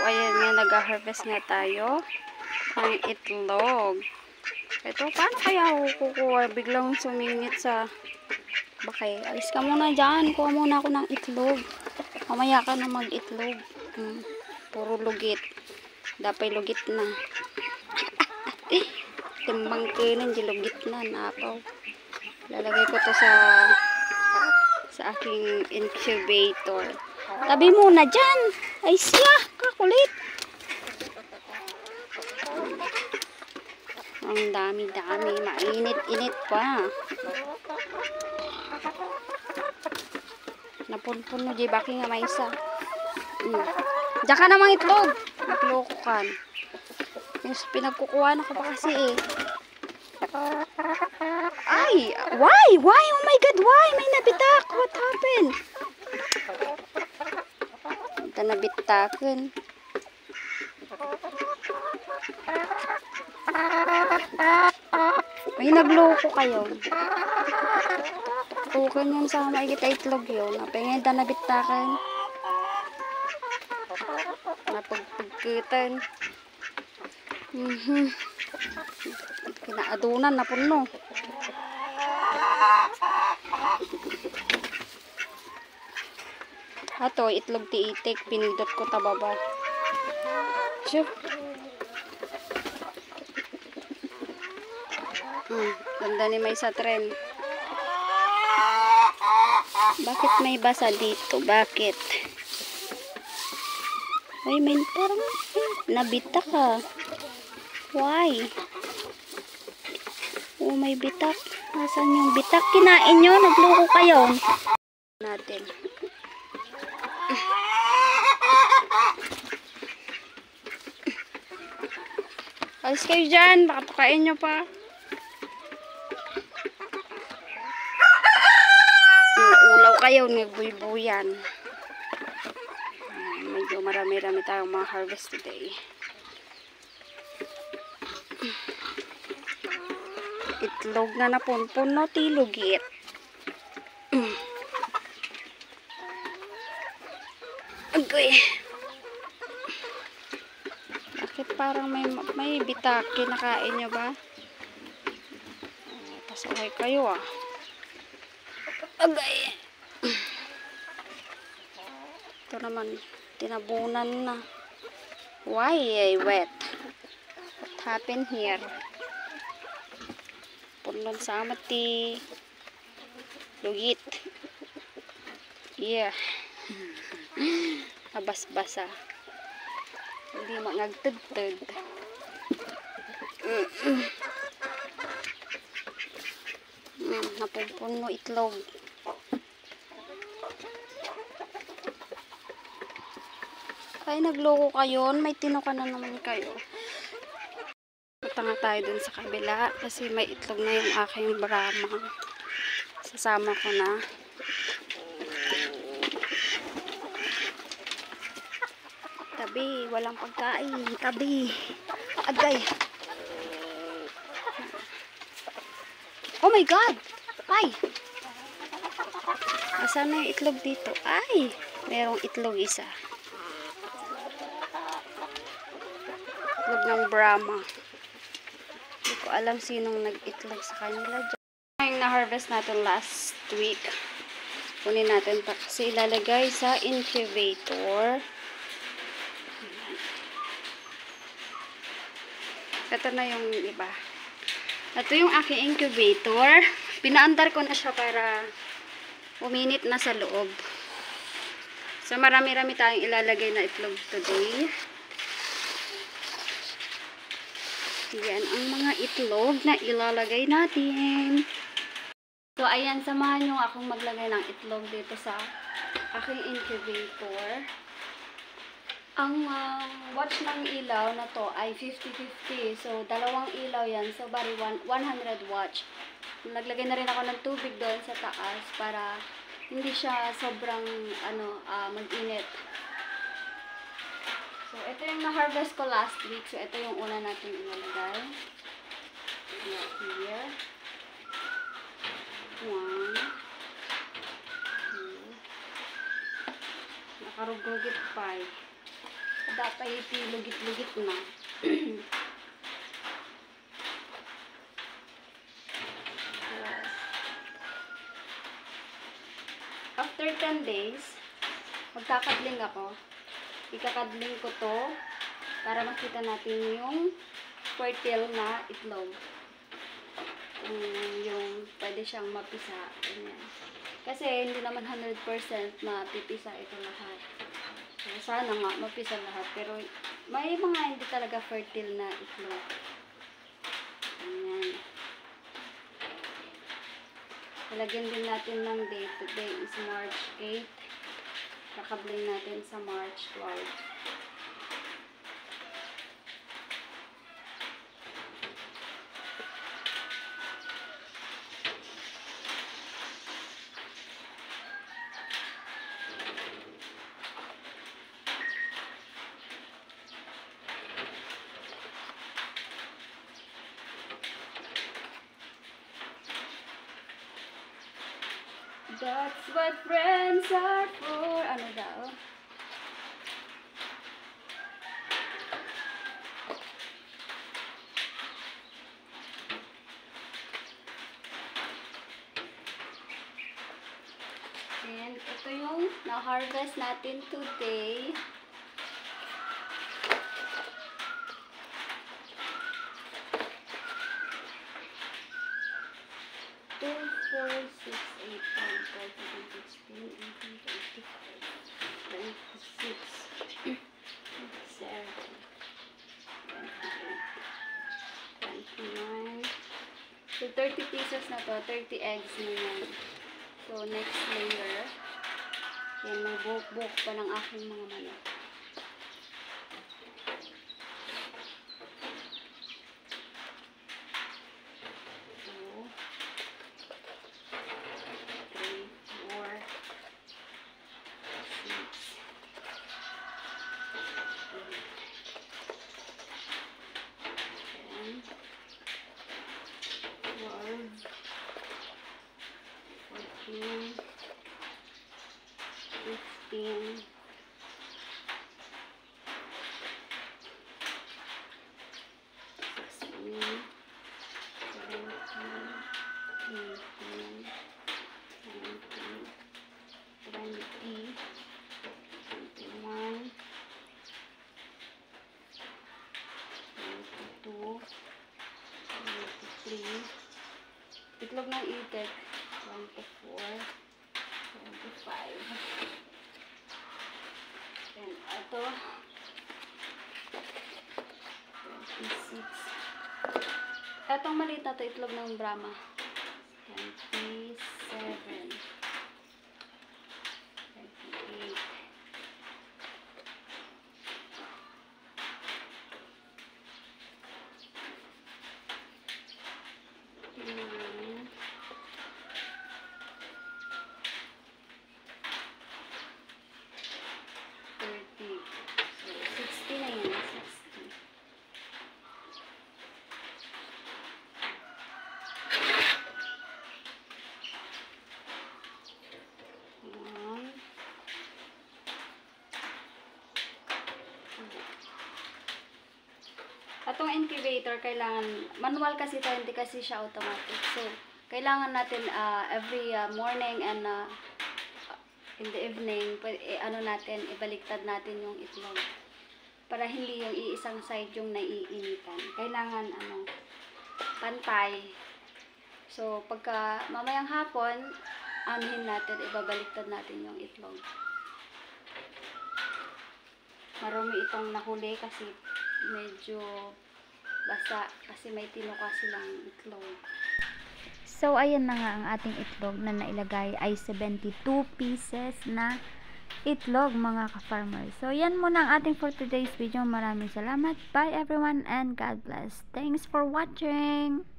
Ayan nga, nag-harvest nga tayo ng itlog. Ito, paano kaya ako kukuha? Biglang sumingit sa bakay. Alis ka muna dyan. Kuha muna ako ng itlog. Mamaya ka na mag-itlog. Puro lugit. Dapay lugit na. Timbang kinin, di lugit na. Nakaw. Lalagay ko to sa aking incubator. Tabi muna dyan. Ay siya, kakulit. Ang dami-dami. Mainit-init pa. Napunpuno di baki nga may isa. Diyan ka namang itlog. Nagloko kan. Yung pinagkukuha na ko pa kasi eh. Ay! Why? Why? Oh my God! Why? May nabitak. What happened? Ito nabitakin. May nagloko kayo. Tukan yun sa maigit itlog yun. Napingin na nabitakin. Napagpagkitan. Kinaadunan na puno. Ato, itlog ti itik. Pinindot ko tababa. Siya. Ganda ni may sa tren. Bakit may basa dito? Bakit? Ay, may parang nabitak ka. Why? Oh, may bitak. Nasaan yung bitak? Kinain nyo? Nagloko kayo. Natin. Alis kayo dyan. Baka pakain nyo pa. Ulaw kayo. Nagbuy-buyan. Medyo marami-rami tayong mga harvest today. Itlog na napunpun, no? Tilugit. Okay. Bakit parang may bitak? Kinakain nyo ba? Pasaway kayo ah. Okay. Ito naman, tinabunan na. Why ay wet? What happened here? Punon sa amati. Lugit. Yeah. Abas-basa. Hindi mo nagtudtud. Napupuno itlog. Ay, nagloko kayo. May tinuka na naman kayo. Punta nga tayo dun sa kabila kasi may itlog na yung aking Brahma. Sasama ko na. Tabi, walang pagkain. Tabi. Agay. Oh my God! Ay! Asan na yung itlog dito? Ay! Merong itlog isa. Itlog ng Brahma. Hindi ko alam sinong nag-itlog sa kanila. Yung na-harvest natin last week. Kunin natin pa kasi ilalagay sa incubator. Ito na yung iba. Ito yung aking incubator. Pinaandar ko na siya para uminit na sa loob. So marami-rami tayong ilalagay na itlog today. Yan ang mga itlog na ilalagay natin. So, ayan, samahan nyo akong maglagay ng itlog dito sa aking incubator. Ang watch ng ilaw na to ay 50-50. So, dalawang ilaw yan. So, bari 100 watch. Naglagay na rin ako ng tubig doon sa taas para hindi siya sobrang mag-init. So, ito yung na-harvest ko last week. So, ito yung una natin inalagay. Here. 1, 2. Nakarugugit pa. Dapat lugit-lugit na. Yes. After 10 days, magkakadling ako. Ikakadling ko to para makita natin yung fertile na itlog. Yung pwede siyang mapisa. Ganyan. Kasi hindi naman 100% mapipisa ito lahat. So, sana nga mapisa lahat. Pero may mga hindi talaga fertile na itlog. Ganyan. Ilagyan din natin ng date. Today is March 8. Kakabling natin sa March 12. That's what friends are for. Ano daw? And ito yung na-harvest natin today. So, 30 pieces na to, 30 eggs na yan. So, next layer, yan, may buhok-buhok pa ng aking mga manok. So, 3, 4, 6, 8, 10, 12, 14, 15, 16, 17, 18, 19, 20, 21, 22, 23, itlog ng itik, 24, 25, then ito, 26, etong maliit na ito, itlog ng Brahma, 27, 28, 9, 30, so 60 na yan, 60. Atong incubator, kailangan, manual kasi ito, hindi kasi siya automatic. So, kailangan natin every morning and in the evening, ano natin, ibaliktad natin yung itlog. Para hindi yung iisang side yung naiinitan. Kailangan, pantay. So, pagka mamayang hapon, anuhin natin, ibabaliktad natin yung itlog. Marumi itong nahuli kasi medyo basa kasi may tinuka silang itlog. So, ayan na nga ang ating itlog na nailagay ay 72 pieces na itlog mga ka-farmers. So, yan muna ang ating for today's video. Maraming salamat. Bye everyone and God bless. Thanks for watching!